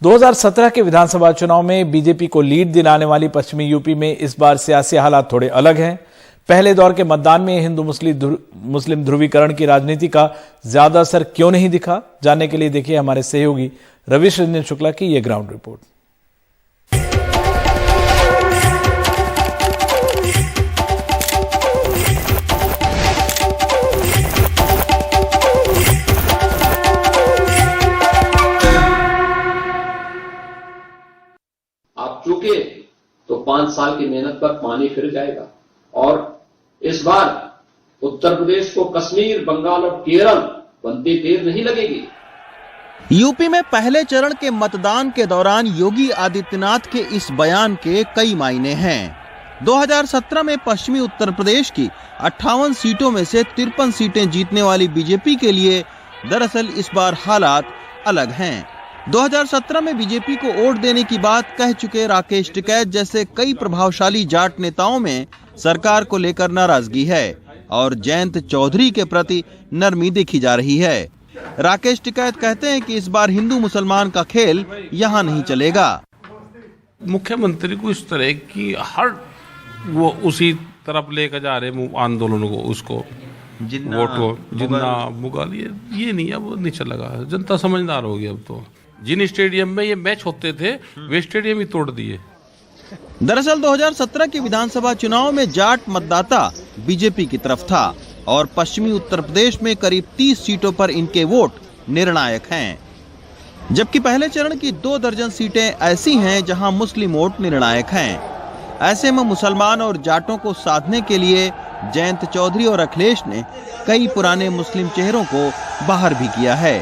2017 के विधानसभा चुनाव में बीजेपी को लीड दिलाने वाली पश्चिमी यूपी में इस बार सियासी हालात थोड़े अलग हैं। पहले दौर के मतदान में हिंदू मुस्लिम ध्रुवीकरण की राजनीति का ज्यादा असर क्यों नहीं दिखा, जानने के लिए देखिए हमारे सहयोगी रविश रंजन शुक्ला की यह ग्राउंड रिपोर्ट। आप चूके तो 5 साल की मेहनत पर पानी फिर जाएगा और इस बार उत्तर प्रदेश को कश्मीर, बंगाल और केरल बनते देर नहीं लगेगी। यूपी में पहले चरण के मतदान के दौरान योगी आदित्यनाथ के इस बयान के कई मायने हैं। 2017 में पश्चिमी उत्तर प्रदेश की 58 सीटों में से 53 सीटें जीतने वाली बीजेपी के लिए दरअसल इस बार हालात अलग हैं। 2017 में बीजेपी को वोट देने की बात कह चुके राकेश टिकैत जैसे कई प्रभावशाली जाट नेताओं में सरकार को लेकर नाराजगी है और जयंत चौधरी के प्रति नरमी देखी जा रही है। राकेश टिकैत कहते हैं कि इस बार हिंदू मुसलमान का खेल यहाँ नहीं चलेगा। मुख्यमंत्री को इस तरह की हर वो उसी तरफ लेकर जा रहे आंदोलन को, उसको जिन्ना मुगल ये नहीं, अब नहीं चलेगा। जनता समझदार होगी अब तो। जिन स्टेडियम में ये मैच होते थे वे स्टेडियम ही तोड़ दिए। दरअसल 2017 के विधानसभा चुनाव में जाट मतदाता बीजेपी की तरफ था और पश्चिमी उत्तर प्रदेश में करीब 30 सीटों पर इनके वोट निर्णायक हैं, जबकि पहले चरण की 2 दर्जन सीटें ऐसी हैं जहां मुस्लिम वोट निर्णायक हैं। ऐसे में मुसलमान और जाटों को साधने के लिए जयंत चौधरी और अखिलेश ने कई पुराने मुस्लिम चेहरों को बाहर भी किया है।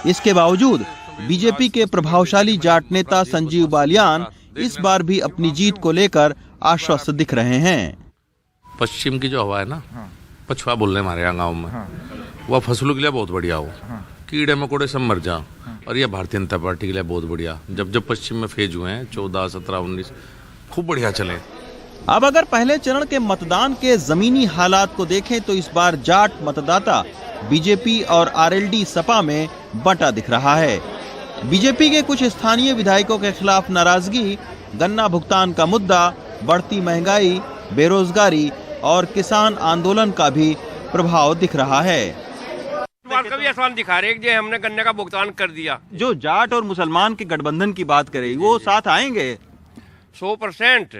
इसके बावजूद बीजेपी के प्रभावशाली जाट नेता संजीव बालियान इस बार भी अपनी जीत को लेकर आश्वस्त दिख रहे हैं। पश्चिम की जो हवा है ना, पछुआ बोलने हमारे यहाँ गाँव में, वह फसलों के लिए बहुत बढ़िया हो, कीड़े मकोड़े सब मर जा, और यह भारतीय जनता पार्टी के लिए बहुत बढ़िया। जब पश्चिम में फेज हुए हैं 14, 17, 19 खूब बढ़िया चले। अब अगर पहले चरण के मतदान के जमीनी हालात को देखें तो इस बार जाट मतदाता बीजेपी और आरएलडी सपा में बंटा दिख रहा है। बीजेपी के कुछ स्थानीय विधायकों के खिलाफ नाराजगी, गन्ना भुगतान का मुद्दा, बढ़ती महंगाई, बेरोजगारी और किसान आंदोलन का भी प्रभाव दिख रहा है। का भी आसान दिखा रहे कि हमने गन्ने का भुगतान कर दिया। जो जाट और मुसलमान के गठबंधन की बात करें वो साथ आएंगे 100%।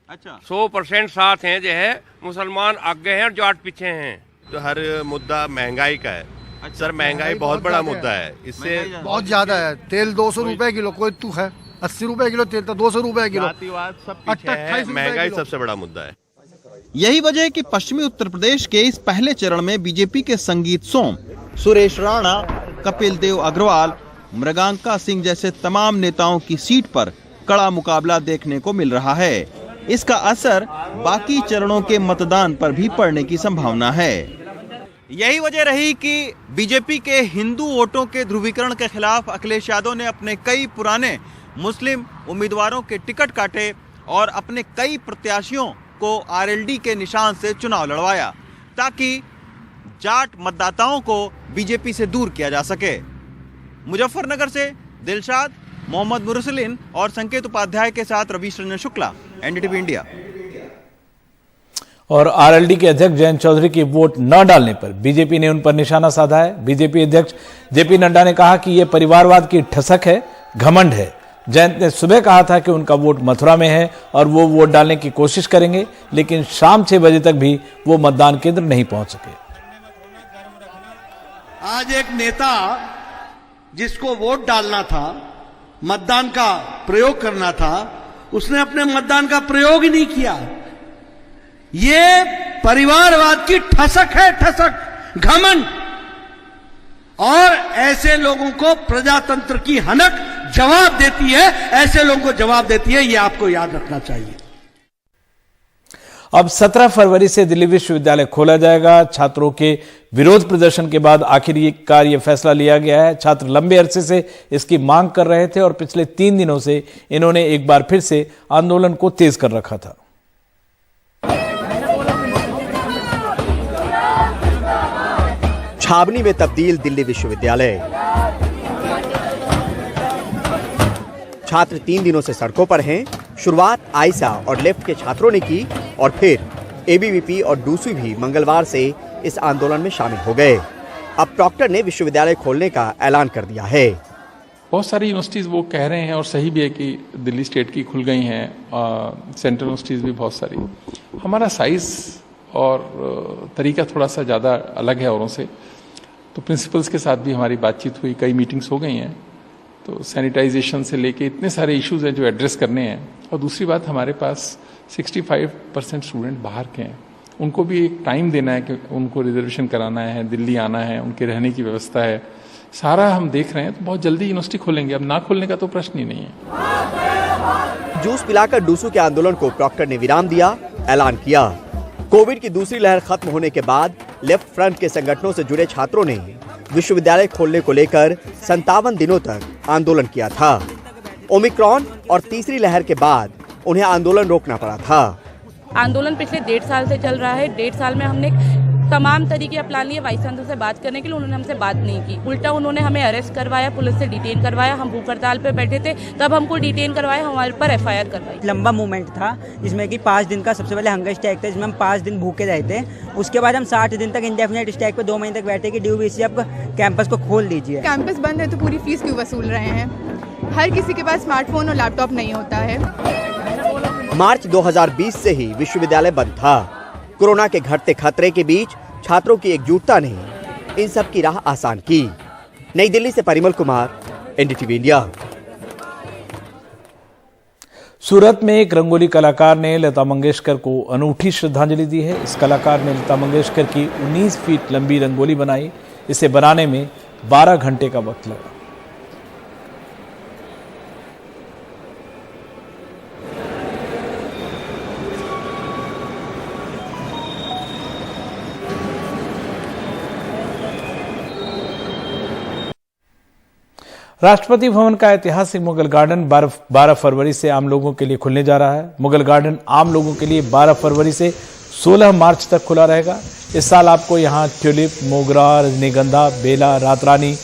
अच्छा, 100% साथ हैं जो है, मुसलमान आगे हैं और जाट पीछे हैं। तो हर मुद्दा महंगाई का है। सर महंगाई बहुत बड़ा मुद्दा है, इससे बहुत ज्यादा है। तेल 200 रुपए किलो, कोई तू है 80 रुपए किलो तेल, तो 200 रुपए किलो। महंगाई सबसे बड़ा मुद्दा है। यही वजह है कि पश्चिमी उत्तर प्रदेश के इस पहले चरण में बीजेपी के संगीत सोम, सुरेश राणा, कपिल देव अग्रवाल, मृगांका सिंह जैसे तमाम नेताओं की सीट पर कड़ा मुकाबला देखने को मिल रहा है। इसका असर बाकी चरणों के मतदान पर भी पड़ने की संभावना है। यही वजह रही कि बीजेपी के हिंदू वोटों के ध्रुवीकरण के खिलाफ अखिलेश यादव ने अपने कई पुराने मुस्लिम उम्मीदवारों के टिकट काटे और अपने कई प्रत्याशियों को आरएलडी के निशान से चुनाव लड़वाया, ताकि जाट मतदाताओं को बीजेपी से दूर किया जा सके। मुजफ्फरनगर से दिलशाद, मोहम्मद मुरसलिन और संकेत उपाध्याय के साथ रविश रंजन शुक्ला, एनडीटीवी इंडिया। और आरएलडी के अध्यक्ष जयंत चौधरी की वोट न डालने पर बीजेपी ने उन पर निशाना साधा है। बीजेपी अध्यक्ष जेपी नड्डा ने कहा कि यह परिवारवाद की ठसक है, घमंड है। जयंत ने सुबह कहा था कि उनका वोट मथुरा में है और वो वोट डालने की कोशिश करेंगे, लेकिन शाम 6 बजे तक भी वो मतदान केंद्र नहीं पहुंच सके। आज एक नेता जिसको वोट डालना था, मतदान का प्रयोग करना था, उसने अपने मतदान का प्रयोग ही नहीं किया। ये परिवारवाद की ठसक है, ठसक, घमंड। और ऐसे लोगों को प्रजातंत्र की हनक जवाब देती है, ऐसे लोगों को जवाब देती है, ये आपको याद रखना चाहिए। अब 17 फरवरी से दिल्ली विश्वविद्यालय खोला जाएगा। छात्रों के विरोध प्रदर्शन के बाद आखिरकार यह फैसला लिया गया है। छात्र लंबे अरसे से इसकी मांग कर रहे थे और पिछले 3 दिनों से इन्होंने एक बार फिर से आंदोलन को तेज कर रखा था। छावनी में तब्दील दिल्ली विश्वविद्यालय। छात्र 3 दिनों से सड़कों पर हैं। शुरुआत आइसा और लेफ्ट के छात्रों ने की और फिर एबीवीपी और डूसू भी मंगलवार से इस आंदोलन में शामिल हो गए। अब प्रॉक्टर ने विश्वविद्यालय खोलने का ऐलान कर दिया है। बहुत सारी यूनिवर्सिटीज़ वो कह रहे हैं और सही भी है कि दिल्ली स्टेट की खुल गई हैं, सेंट्रल यूनिवर्सिटीज़ भी बहुत सारी। हमारा साइज़ और तरीका थोड़ा सा ज़्यादा अलग है औरों से, तो प्रिंसिपल्स के साथ भी हमारी बातचीत हुई, कई मीटिंग्स हो गई हैं। तो सैनिटाइजेशन से लेके इतने सारे इश्यूज़ हैं जो एड्रेस करने हैं। और दूसरी बात, हमारे पास 65% स्टूडेंट बाहर के हैं, उनको भी एक टाइम देना है कि उनको रिजर्वेशन कराना है, दिल्ली आना है, उनके रहने की व्यवस्था है, सारा हम देख रहे हैं। तो बहुत जल्दी यूनिवर्सिटी खोलेंगे, अब ना खोलने का तो प्रश्न ही नहीं है। जूस पिलाकर डूसू के आंदोलन को प्रॉक्टर ने विराम दिया, ऐलान किया। कोविड की दूसरी लहर खत्म होने के बाद लेफ्ट फ्रंट के संगठनों से जुड़े छात्रों ने विश्वविद्यालय खोलने को लेकर 57 दिनों तक आंदोलन किया था। ओमिक्रॉन और तीसरी लहर के बाद उन्हें आंदोलन रोकना पड़ा था। आंदोलन पिछले 1.5 साल से चल रहा है। 1.5 साल में हमने तमाम तरीके अपना लिए वाइस चांसलर से बात करने के लिए, उन्होंने हमसे बात नहीं की। उल्टा उन्होंने हमें अरेस्ट करवाया, पुलिस से डिटेन करवाया। हम भूख हड़ताल पे बैठे थे, तब हमको डिटेन करवाया, हमारे पर एफआईआर करवाई। लंबा मूवमेंट था जिसमें कि 5 दिन का सबसे पहले हंगर स्ट्राइक था, जिसमें हम 5 दिन भूखे रहे थे। उसके बाद हम 60 दिन तक इंडेफिनेट स्ट्राइक पे 2 महीने तक बैठे कि डीयूबीसी अब कैंपस को खोल दीजिए। कैंपस बंद है तो पूरी फीस क्यों वसूल रहे हैं? हर किसी के पास स्मार्टफोन और लैपटॉप नहीं होता है। मार्च 2020 से ही विश्वविद्यालय बंद था। कोरोना के घटते खतरे के बीच छात्रों की एकजुटता ने इन सब की राह आसान की। नई दिल्ली से परिमल कुमार, एनडीटीवी इंडिया। सूरत में एक रंगोली कलाकार ने लता मंगेशकर को अनूठी श्रद्धांजलि दी है। इस कलाकार ने लता मंगेशकर की 19 फीट लंबी रंगोली बनाई। इसे बनाने में 12 घंटे का वक्त लगा। राष्ट्रपति भवन का ऐतिहासिक मुगल गार्डन 12 फरवरी से आम लोगों के लिए खुलने जा रहा है। मुगल गार्डन आम लोगों के लिए 12 फरवरी से 16 मार्च तक खुला रहेगा। इस साल आपको यहां ट्यूलिप, मोगरा, रजनीगंधा, बेला, रातरानी,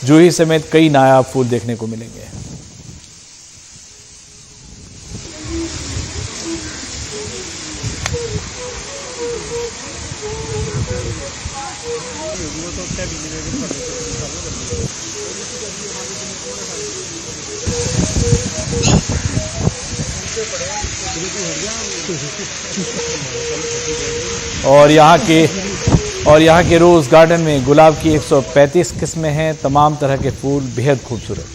जूही समेत कई नायाब फूल देखने को मिलेंगे। और यहाँ के रोज गार्डन में गुलाब की 135 किस्में हैं। तमाम तरह के फूल बेहद खूबसूरत।